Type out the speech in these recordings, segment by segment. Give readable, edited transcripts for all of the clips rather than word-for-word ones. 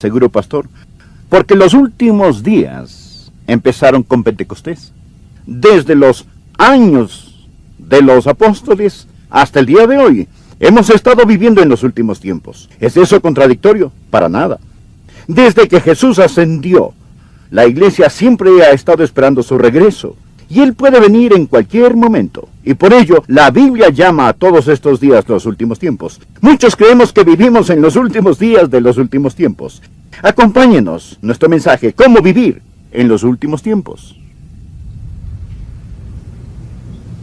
Seguro, pastor, porque los últimos días empezaron con Pentecostés. Desde los años de los apóstoles hasta el día de hoy, hemos estado viviendo en los últimos tiempos. ¿Es eso contradictorio? Para nada. Desde que Jesús ascendió, la iglesia siempre ha estado esperando su regreso. Y Él puede venir en cualquier momento. Y por ello, la Biblia llama a todos estos días los últimos tiempos. Muchos creemos que vivimos en los últimos días de los últimos tiempos. Acompáñenos, nuestro mensaje, ¿cómo vivir en los últimos tiempos?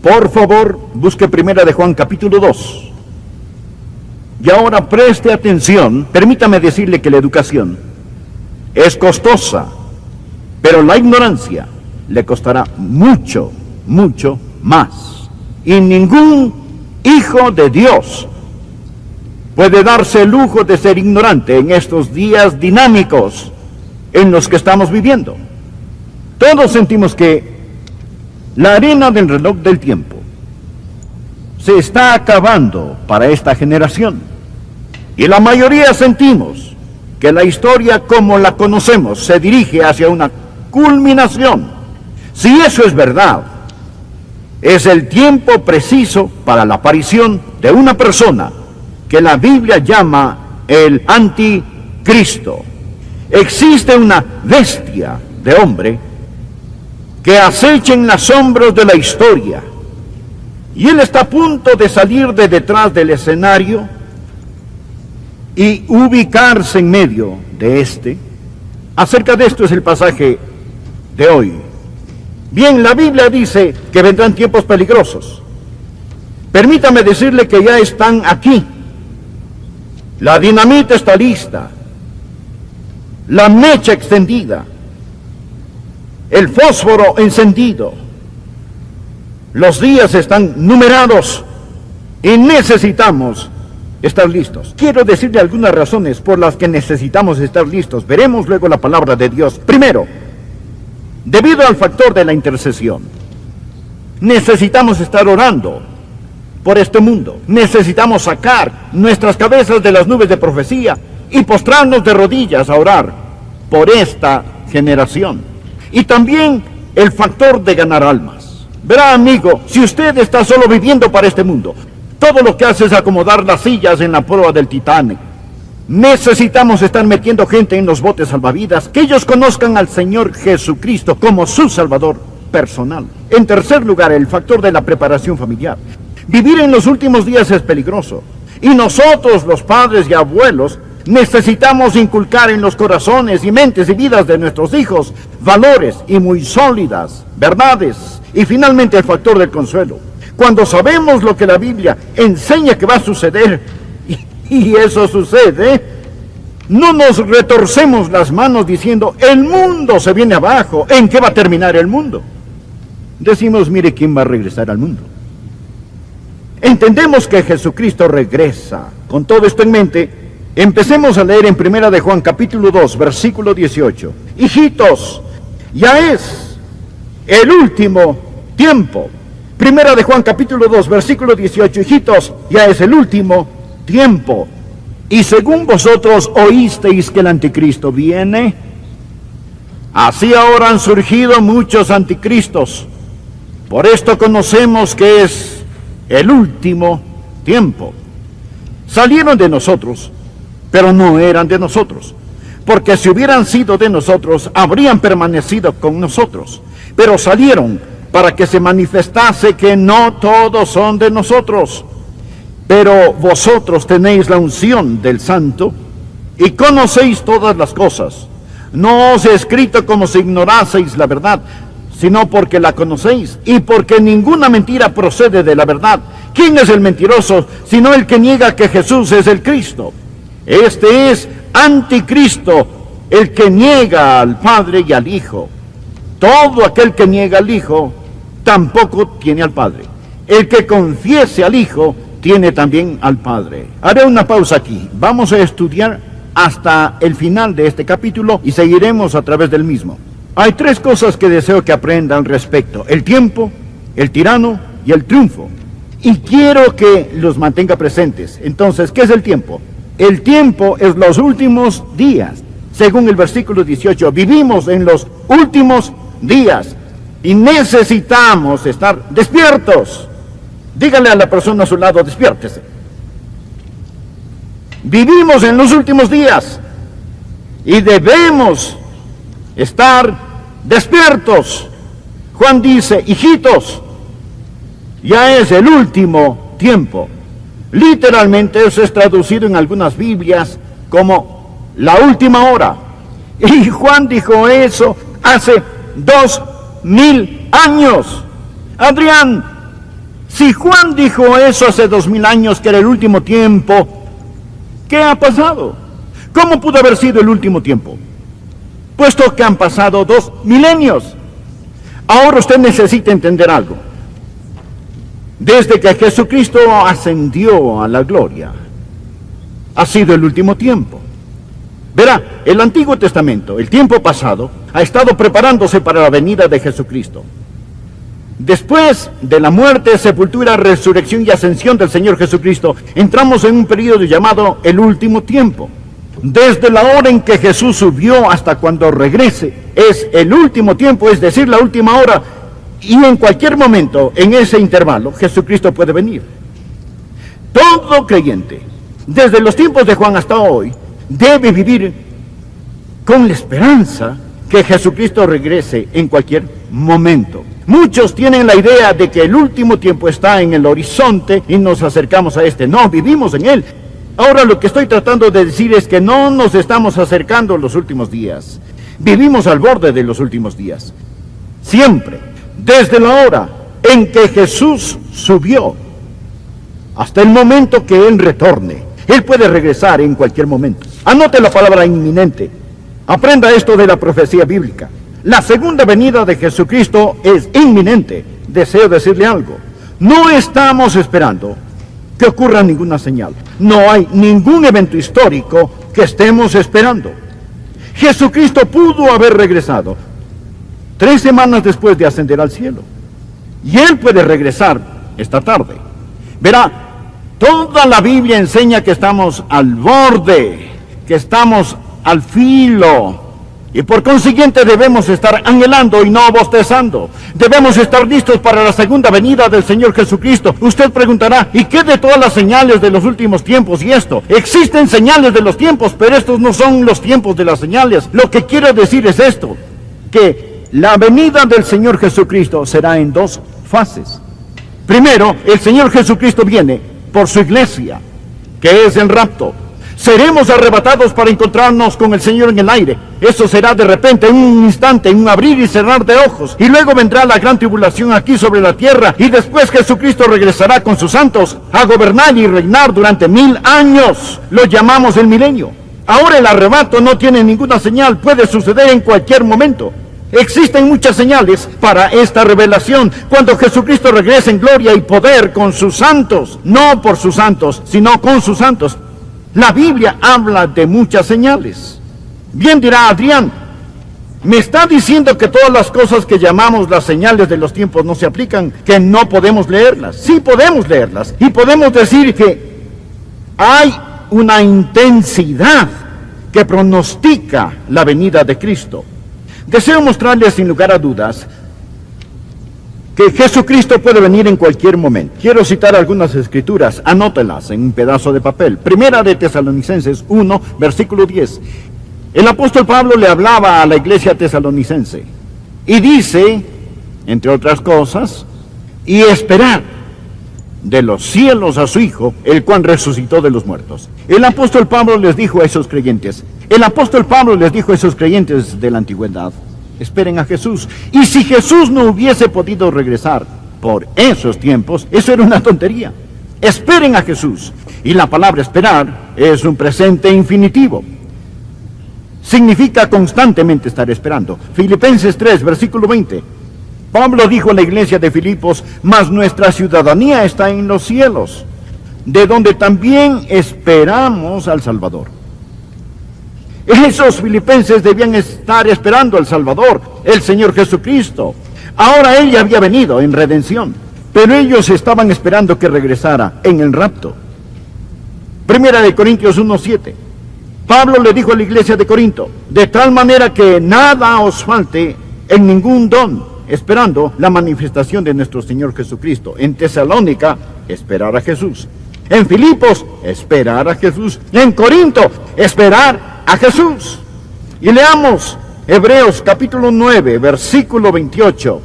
Por favor, busque Primera de Juan capítulo 2. Y ahora preste atención, permítame decirle que la educación es costosa, pero la ignorancia le costará mucho, mucho más. Y ningún hijo de Dios puede darse el lujo de ser ignorante en estos días dinámicos en los que estamos viviendo. Todos sentimos que la arena del reloj del tiempo se está acabando para esta generación. Y la mayoría sentimos que la historia como la conocemos se dirige hacia una culminación. Si eso es verdad, es el tiempo preciso para la aparición de una persona que la Biblia llama el anticristo. Existe una bestia de hombre que acecha en los hombros de la historia, y él está a punto de salir de detrás del escenario y ubicarse en medio de este. Acerca de esto es el pasaje de hoy. Bien, la Biblia dice que vendrán tiempos peligrosos. Permítame decirle que ya están aquí. La dinamita está lista, la mecha extendida, el fósforo encendido. Los días están numerados y necesitamos estar listos. Quiero decirle algunas razones por las que necesitamos estar listos. Veremos luego la palabra de Dios. Primero, debido al factor de la intercesión, necesitamos estar orando por este mundo. Necesitamos sacar nuestras cabezas de las nubes de profecía y postrarnos de rodillas a orar por esta generación. Y también el factor de ganar almas. Verá, amigo, si usted está solo viviendo para este mundo, todo lo que hace es acomodar las sillas en la proa del Titanic. Necesitamos estar metiendo gente en los botes salvavidas, que ellos conozcan al Señor Jesucristo como su Salvador personal. En tercer lugar, el factor de la preparación familiar. Vivir en los últimos días es peligroso, y nosotros, los padres y abuelos, necesitamos inculcar en los corazones y mentes y vidas de nuestros hijos valores y muy sólidas verdades. Y finalmente el factor del consuelo. Cuando sabemos lo que la Biblia enseña que va a suceder, y eso sucede, no nos retorcemos las manos diciendo, el mundo se viene abajo, ¿en qué va a terminar el mundo? Decimos, mire quién va a regresar al mundo. Entendemos que Jesucristo regresa. Con todo esto en mente, empecemos a leer en Primera de Juan capítulo 2, versículo 18. Hijitos, ya es el último tiempo. Primera de Juan capítulo 2, versículo 18. Hijitos, ya es el último tiempo. Y según vosotros oísteis que el anticristo viene, así ahora han surgido muchos anticristos. Por esto conocemos que es el último tiempo. Salieron de nosotros, pero no eran de nosotros, porque si hubieran sido de nosotros, habrían permanecido con nosotros. Pero salieron para que se manifestase que no todos son de nosotros. Pero vosotros tenéis la unción del Santo y conocéis todas las cosas. No os he escrito como si ignoraseis la verdad, sino porque la conocéis y porque ninguna mentira procede de la verdad. ¿Quién es el mentiroso sino el que niega que Jesús es el Cristo? Este es anticristo, el que niega al Padre y al Hijo. Todo aquel que niega al Hijo tampoco tiene al Padre. El que confiese al Hijo tiene también al Padre. Haré una pausa aquí. Vamos a estudiar hasta el final de este capítulo y seguiremos a través del mismo. Hay tres cosas que deseo que aprendan al respecto: el tiempo, el tirano y el triunfo. Y quiero que los mantenga presentes. Entonces, ¿qué es el tiempo? El tiempo es los últimos días. según el versículo 18, vivimos en los últimos días y necesitamos estar despiertos. Dígale a la persona a su lado, despiértese. Vivimos en los últimos días y debemos estar despiertos. Juan dice, hijitos, ya es el último tiempo. Literalmente eso es traducido en algunas Biblias como la última hora. Y Juan dijo eso hace 2000 años. Adrián, si Juan dijo eso hace 2000 años, que era el último tiempo, ¿qué ha pasado? ¿Cómo pudo haber sido el último tiempo? Puesto que han pasado 2 milenios. Ahora usted necesita entender algo. Desde que Jesucristo ascendió a la gloria, ha sido el último tiempo. Verá, el Antiguo Testamento, el tiempo pasado, ha estado preparándose para la venida de Jesucristo. Después de la muerte, sepultura, resurrección y ascensión del Señor Jesucristo, entramos en un periodo llamado el último tiempo. Desde la hora en que Jesús subió hasta cuando regrese, es el último tiempo, es decir, la última hora. Y en cualquier momento, en ese intervalo, Jesucristo puede venir. Todo creyente, desde los tiempos de Juan hasta hoy, debe vivir con la esperanza que Jesucristo regrese en cualquier momento. Muchos tienen la idea de que el último tiempo está en el horizonte y nos acercamos a este. No, vivimos en él. Ahora lo que estoy tratando de decir es que no nos estamos acercando a los últimos días. Vivimos al borde de los últimos días. Siempre, desde la hora en que Jesús subió hasta el momento que Él retorne. Él puede regresar en cualquier momento. Anote la palabra inminente. Aprenda esto de la profecía bíblica. La segunda venida de Jesucristo es inminente. Deseo decirle algo. No estamos esperando que ocurra ninguna señal. No hay ningún evento histórico que estemos esperando. Jesucristo pudo haber regresado 3 semanas después de ascender al cielo. Y Él puede regresar esta tarde. Verá, toda la Biblia enseña que estamos al borde, que estamos al filo. Y por consiguiente debemos estar anhelando y no bostezando. Debemos estar listos para la segunda venida del Señor Jesucristo. Usted preguntará, ¿y qué de todas las señales de los últimos tiempos y esto? Existen señales de los tiempos, pero estos no son los tiempos de las señales. Lo que quiero decir es esto, que la venida del Señor Jesucristo será en 2 fases. Primero, el Señor Jesucristo viene por su iglesia, que es el rapto. Seremos arrebatados para encontrarnos con el Señor en el aire. Eso será de repente, en un instante, en un abrir y cerrar de ojos. Y luego vendrá la gran tribulación aquí sobre la tierra. Y después Jesucristo regresará con sus santos a gobernar y reinar durante 1000 años. Lo llamamos el milenio. Ahora el arrebato no tiene ninguna señal. Puede suceder en cualquier momento. Existen muchas señales para esta revelación. Cuando Jesucristo regrese en gloria y poder con sus santos. No por sus santos, sino con sus santos. La Biblia habla de muchas señales. Bien dirá Adrián, me está diciendo que todas las cosas que llamamos las señales de los tiempos no se aplican, que no podemos leerlas. Sí podemos leerlas y podemos decir que hay una intensidad que pronostica la venida de Cristo. Deseo mostrarles sin lugar a dudas que Jesucristo puede venir en cualquier momento. Quiero citar algunas escrituras, anótelas en un pedazo de papel. Primera de Tesalonicenses 1, versículo 10. El apóstol Pablo le hablaba a la iglesia tesalonicense y dice, entre otras cosas, y esperar de los cielos a su Hijo, el cual resucitó de los muertos. El apóstol Pablo les dijo a esos creyentes, de la antigüedad, esperen a Jesús. Y si Jesús no hubiese podido regresar por esos tiempos, eso era una tontería. Esperen a Jesús. Y la palabra esperar es un presente infinitivo. Significa constantemente estar esperando. Filipenses 3, versículo 20. Pablo dijo a la iglesia de Filipos, mas nuestra ciudadanía está en los cielos, de donde también esperamos al Salvador. Esos filipenses debían estar esperando al Salvador, el Señor Jesucristo. Ahora Él ya había venido en redención, pero ellos estaban esperando que regresara en el rapto. Primera de Corintios 1:7. Pablo le dijo a la iglesia de Corinto: de tal manera que nada os falte en ningún don, esperando la manifestación de nuestro Señor Jesucristo. En Tesalónica, esperar a Jesús. En Filipos, esperar a Jesús. En Corinto, esperar a Jesús. Y leamos Hebreos capítulo 9, versículo 28.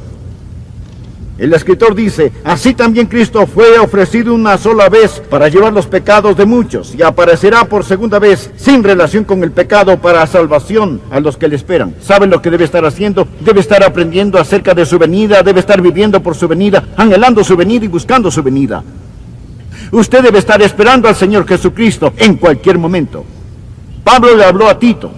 El escritor dice: así también Cristo fue ofrecido una sola vez para llevar los pecados de muchos, y aparecerá por segunda vez sin relación con el pecado para salvación a los que le esperan. ¿Sabe lo que debe estar haciendo? Debe estar aprendiendo acerca de su venida, debe estar viviendo por su venida, anhelando su venida y buscando su venida. Usted debe estar esperando al Señor Jesucristo en cualquier momento. Pablo le habló a Tito,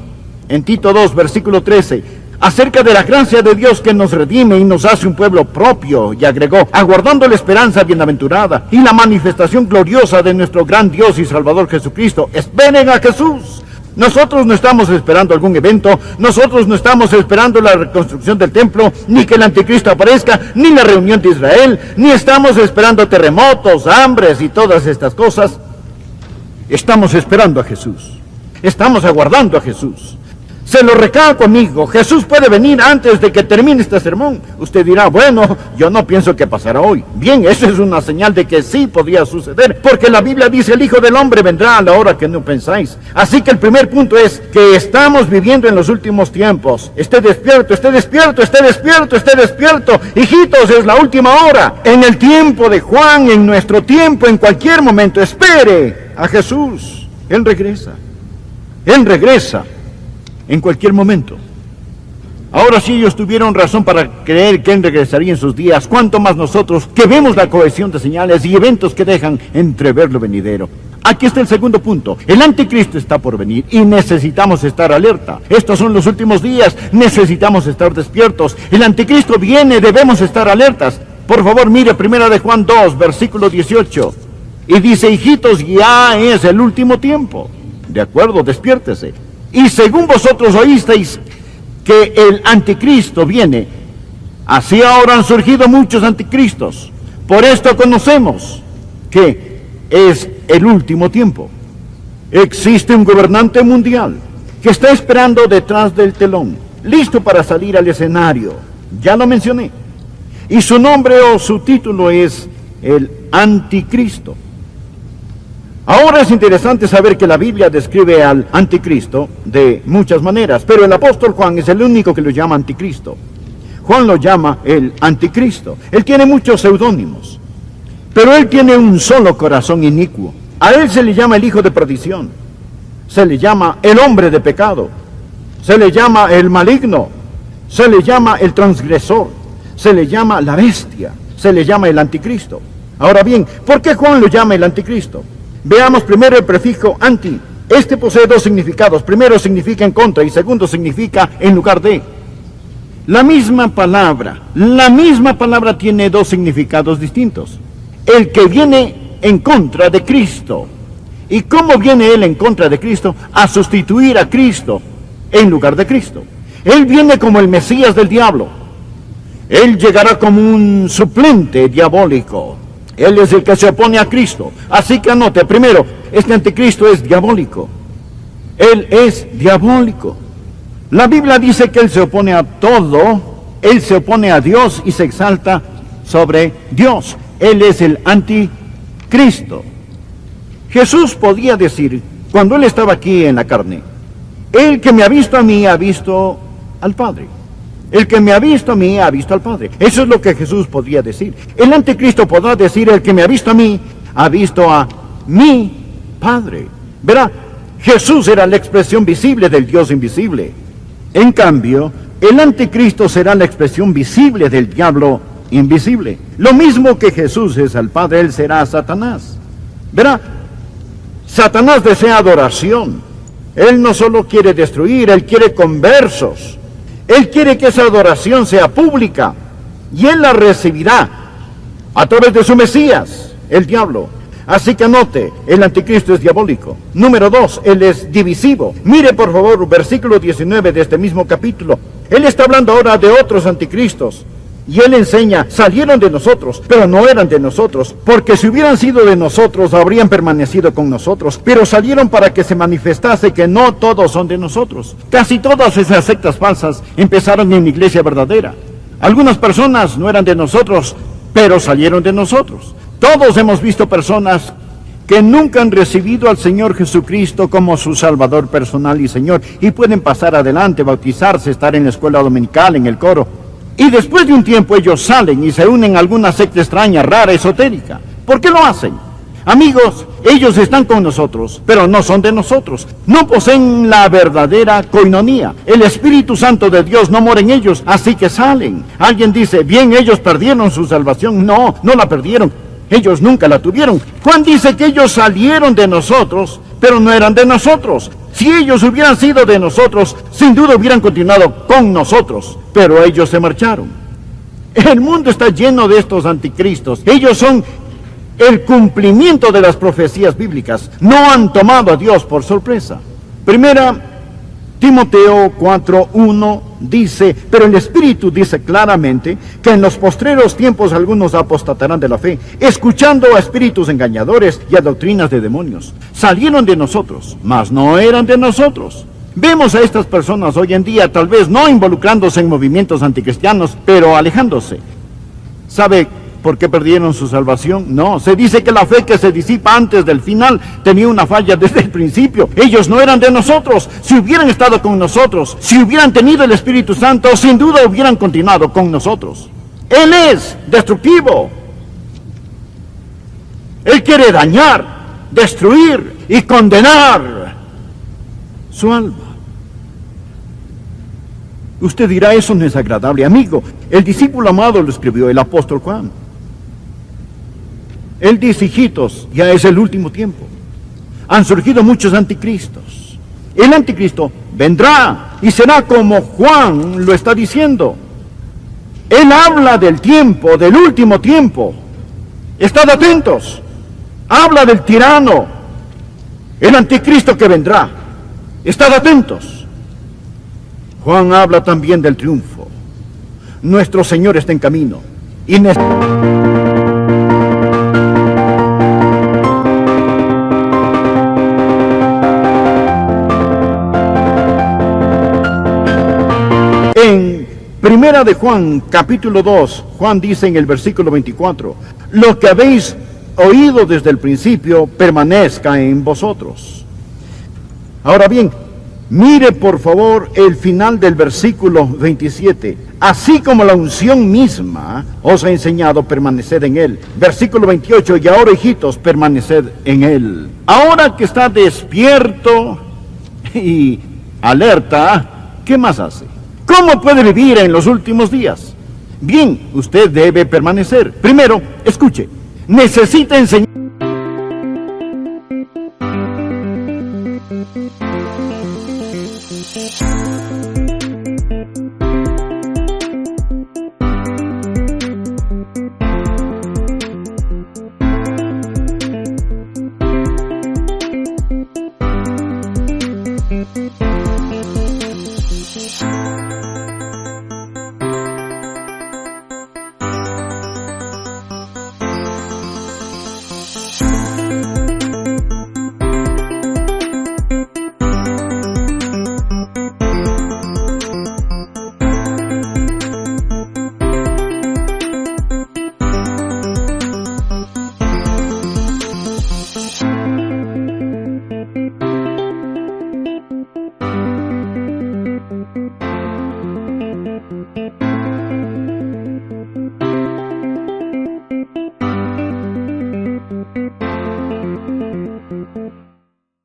en Tito 2, versículo 13, acerca de la gracia de Dios que nos redime y nos hace un pueblo propio, y agregó: aguardando la esperanza bienaventurada y la manifestación gloriosa de nuestro gran Dios y Salvador Jesucristo. Esperen a Jesús. Nosotros no estamos esperando algún evento, nosotros no estamos esperando la reconstrucción del templo, ni que el anticristo aparezca, ni la reunión de Israel, ni estamos esperando terremotos, hambres y todas estas cosas. Estamos esperando a Jesús. Estamos aguardando a Jesús. Se lo recalco, amigo, Jesús puede venir antes de que termine este sermón. Usted dirá: bueno, yo no pienso que pasará hoy. Bien, eso es una señal de que sí podría suceder, porque la Biblia dice: el Hijo del Hombre vendrá a la hora que no pensáis. Así que el primer punto es que estamos viviendo en los últimos tiempos. Esté despierto, esté despierto, esté despierto, esté despierto. Hijitos, es la última hora. En el tiempo de Juan, en nuestro tiempo, en cualquier momento, espere a Jesús. Él regresa. Él regresa. En cualquier momento. Ahora, si ellos tuvieron razón para creer que Él regresaría en sus días, ¿cuánto más nosotros, que vemos la cohesión de señales y eventos que dejan entrever lo venidero? Aquí está el segundo punto. El anticristo está por venir y necesitamos estar alerta. Estos son los últimos días, necesitamos estar despiertos. El anticristo viene, debemos estar alertas. Por favor, mire 1 de Juan 2, versículo 18. Y dice: hijitos, ya es el último tiempo. De acuerdo, despiértese. Y según vosotros oísteis que el anticristo viene, así ahora han surgido muchos anticristos. Por esto conocemos que es el último tiempo. Existe un gobernante mundial que está esperando detrás del telón, listo para salir al escenario. Ya lo mencioné. Y su nombre o su título es el Anticristo. Ahora es interesante saber que la Biblia describe al anticristo de muchas maneras, pero el apóstol Juan es el único que lo llama anticristo. Juan lo llama el anticristo. Él tiene muchos seudónimos, pero él tiene un solo corazón inicuo. A él se le llama el hijo de perdición, se le llama el hombre de pecado, se le llama el maligno, se le llama el transgresor, se le llama la bestia, se le llama el anticristo. Ahora bien, ¿por qué Juan lo llama el anticristo? Veamos primero el prefijo anti. Este posee dos significados. Primero significa en contra y segundo significa en lugar de. La misma palabra tiene dos significados distintos. El que viene en contra de Cristo. ¿Y cómo viene él en contra de Cristo? A sustituir a Cristo en lugar de Cristo. Él viene como el Mesías del diablo. Él llegará como un suplente diabólico. Él es el que se opone a Cristo. Así que anote, primero, este anticristo es diabólico. Él es diabólico. La Biblia dice que él se opone a todo. Él se opone a Dios y se exalta sobre Dios. Él es el anticristo. Jesús podía decir, cuando él estaba aquí en la carne: el que me ha visto a mí ha visto al Padre. El que me ha visto a mí ha visto al Padre. Eso es lo que Jesús podría decir. El anticristo podrá decir: el que me ha visto a mí ha visto a mi Padre. Verá, Jesús era la expresión visible del Dios invisible. En cambio, el anticristo será la expresión visible del diablo invisible. Lo mismo que Jesús es al Padre, él será Satanás. Verá, Satanás desea adoración. Él no solo quiere destruir, él quiere conversos. Él quiere que esa adoración sea pública y él la recibirá a través de su Mesías, el diablo. Así que anote, el anticristo es diabólico. Número 2, él es divisivo. Mire por favor versículo 19 de este mismo capítulo. Él está hablando ahora de otros anticristos. Y él enseña, salieron de nosotros, pero no eran de nosotros, porque si hubieran sido de nosotros, habrían permanecido con nosotros, pero salieron para que se manifestase que no todos son de nosotros. Casi todas esas sectas falsas empezaron en la iglesia verdadera. Algunas personas no eran de nosotros, pero salieron de nosotros. Todos hemos visto personas que nunca han recibido al Señor Jesucristo como su Salvador personal y Señor, y pueden pasar adelante, bautizarse, estar en la escuela dominical, en el coro. Y después de un tiempo ellos salen y se unen a alguna secta extraña, rara, esotérica. ¿Por qué lo hacen? Amigos, ellos están con nosotros, pero no son de nosotros. No poseen la verdadera coinonía. El Espíritu Santo de Dios no mora en ellos, así que salen. Alguien dice, bien, ellos perdieron su salvación. No, no la perdieron. Ellos nunca la tuvieron. Juan dice que ellos salieron de nosotros, pero no eran de nosotros. Si ellos hubieran sido de nosotros, sin duda hubieran continuado con nosotros, pero ellos se marcharon. El mundo está lleno de estos anticristos. Ellos son el cumplimiento de las profecías bíblicas. No han tomado a Dios por sorpresa. Primera Timoteo 4:1 dice, pero el Espíritu dice claramente que en los postreros tiempos algunos apostatarán de la fe, escuchando a espíritus engañadores y a doctrinas de demonios. Salieron de nosotros, mas no eran de nosotros. Vemos a estas personas hoy en día, tal vez no involucrándose en movimientos anticristianos, pero alejándose. ¿Sabe por qué perdieron su salvación? No, se dice que la fe que se disipa antes del final tenía una falla desde el principio. Ellos no eran de nosotros. Si hubieran estado con nosotros, si hubieran tenido el Espíritu Santo, sin duda hubieran continuado con nosotros. Él es destructivo. Él quiere dañar, destruir y condenar su alma. Usted dirá, eso no es agradable, amigo. El discípulo amado lo escribió, el apóstol Juan. Él dice, hijitos, ya es el último tiempo. Han surgido muchos anticristos. El anticristo vendrá y será como Juan lo está diciendo. Él habla del tiempo, del último tiempo. Estad atentos. Habla del tirano, el anticristo que vendrá. Estad atentos. Juan habla también del triunfo. Nuestro Señor está en camino. Y en Primera de Juan, capítulo 2, Juan dice en el versículo 24, lo que habéis oído desde el principio permanezca en vosotros. Ahora bien, mire por favor el final del versículo 27. Así como la unción misma os ha enseñado, permaneced en él. Versículo 28, y ahora, hijitos, permaneced en él. Ahora que está despierto y alerta, ¿qué más hace? ¿Cómo puede vivir en los últimos días? Bien, usted debe permanecer. Primero, escuche, necesita enseñar.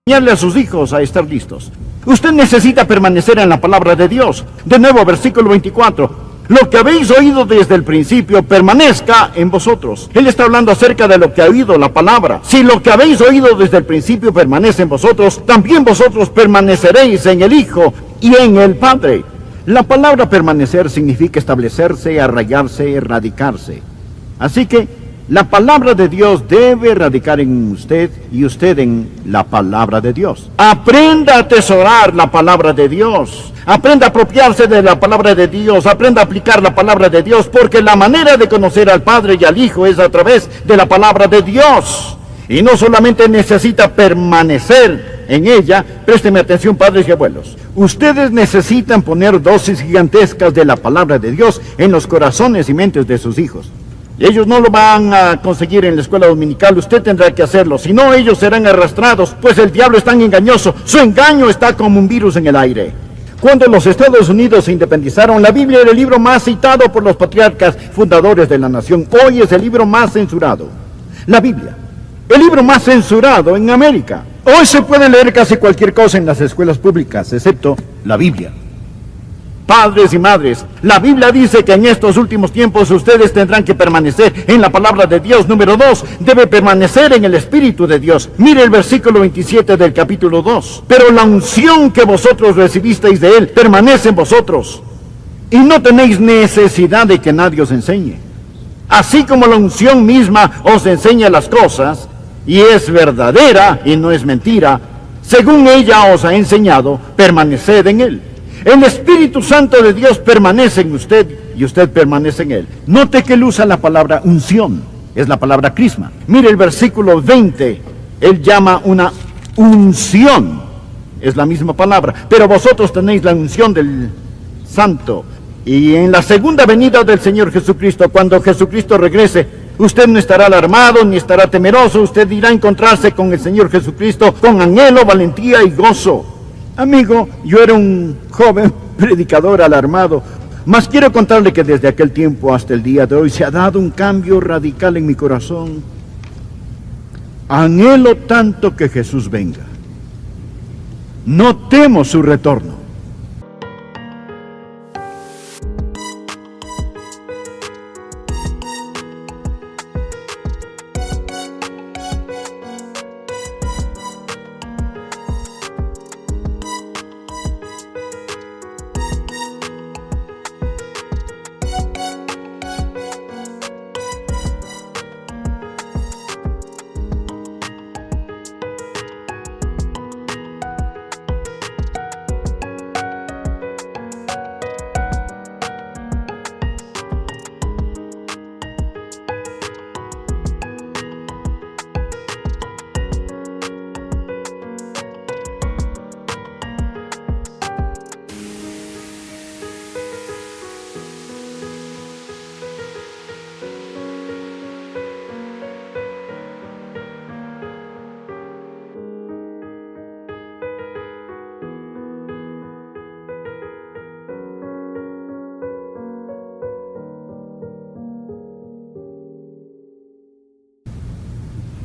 Enseñarle a sus hijos a estar listos. Usted necesita permanecer en la palabra de Dios. De nuevo, versículo 24. Lo que habéis oído desde el principio permanezca en vosotros. Él está hablando acerca de lo que ha oído, la palabra. Si lo que habéis oído desde el principio permanece en vosotros, también vosotros permaneceréis en el Hijo y en el Padre. La palabra permanecer significa establecerse, arraigarse, erradicarse. Así que La palabra de Dios debe radicar en usted y usted en la palabra de Dios. Aprenda a atesorar la palabra de Dios. Aprenda a apropiarse de la palabra de Dios. Aprenda a aplicar la palabra de Dios, porque la manera de conocer al Padre y al Hijo es a través de la palabra de Dios. Y no solamente necesita permanecer en ella, présteme atención, padres y abuelos. Ustedes necesitan poner dosis gigantescas de la palabra de Dios en los corazones y mentes de sus hijos. Ellos no lo van a conseguir en la escuela dominical, usted tendrá que hacerlo, si no ellos serán arrastrados, pues el diablo es tan engañoso, su engaño está como un virus en el aire. Cuando los Estados Unidos se independizaron, la Biblia era el libro más citado por los patriarcas fundadores de la nación. Hoy es el libro más censurado, la Biblia, el libro más censurado en América. Hoy se puede leer casi cualquier cosa en las escuelas públicas, excepto la Biblia. Padres y madres, la Biblia dice que en estos últimos tiempos ustedes tendrán que permanecer en la palabra de Dios. Número 2, debe permanecer en el Espíritu de Dios. Mire el versículo 27 del capítulo 2. Pero la unción que vosotros recibisteis de Él permanece en vosotros, y no tenéis necesidad de que nadie os enseñe. Así como la unción misma os enseña las cosas, y es verdadera y no es mentira, según ella os ha enseñado, permaneced en Él. El Espíritu Santo de Dios permanece en usted y usted permanece en Él. Note que Él usa la palabra unción, es la palabra crisma. Mire el versículo 20, Él llama una unción, es la misma palabra, pero vosotros tenéis la unción del Santo. Y en la segunda venida del Señor Jesucristo, cuando Jesucristo regrese, usted no estará alarmado ni estará temeroso, usted irá a encontrarse con el Señor Jesucristo con anhelo, valentía y gozo. Amigo, yo era un joven predicador alarmado, mas quiero contarle que desde aquel tiempo hasta el día de hoy se ha dado un cambio radical en mi corazón. Anhelo tanto que Jesús venga. No temo su retorno.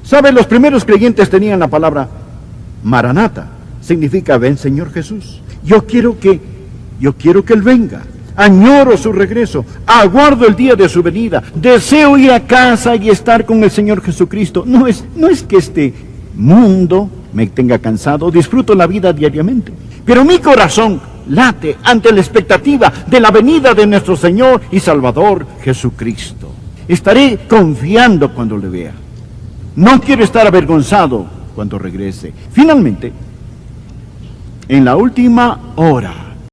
¿Sabe? Los primeros creyentes tenían la palabra Maranata. Significa, ven Señor Jesús. Yo quiero que Él venga. Añoro su regreso. Aguardo el día de su venida. Deseo ir a casa y estar con el Señor Jesucristo. No es que este mundo me tenga cansado. Disfruto la vida diariamente. Pero mi corazón late ante la expectativa de la venida de nuestro Señor y Salvador Jesucristo. Estaré confiando cuando le vea. No quiero estar avergonzado cuando regrese. Finalmente, en la última hora,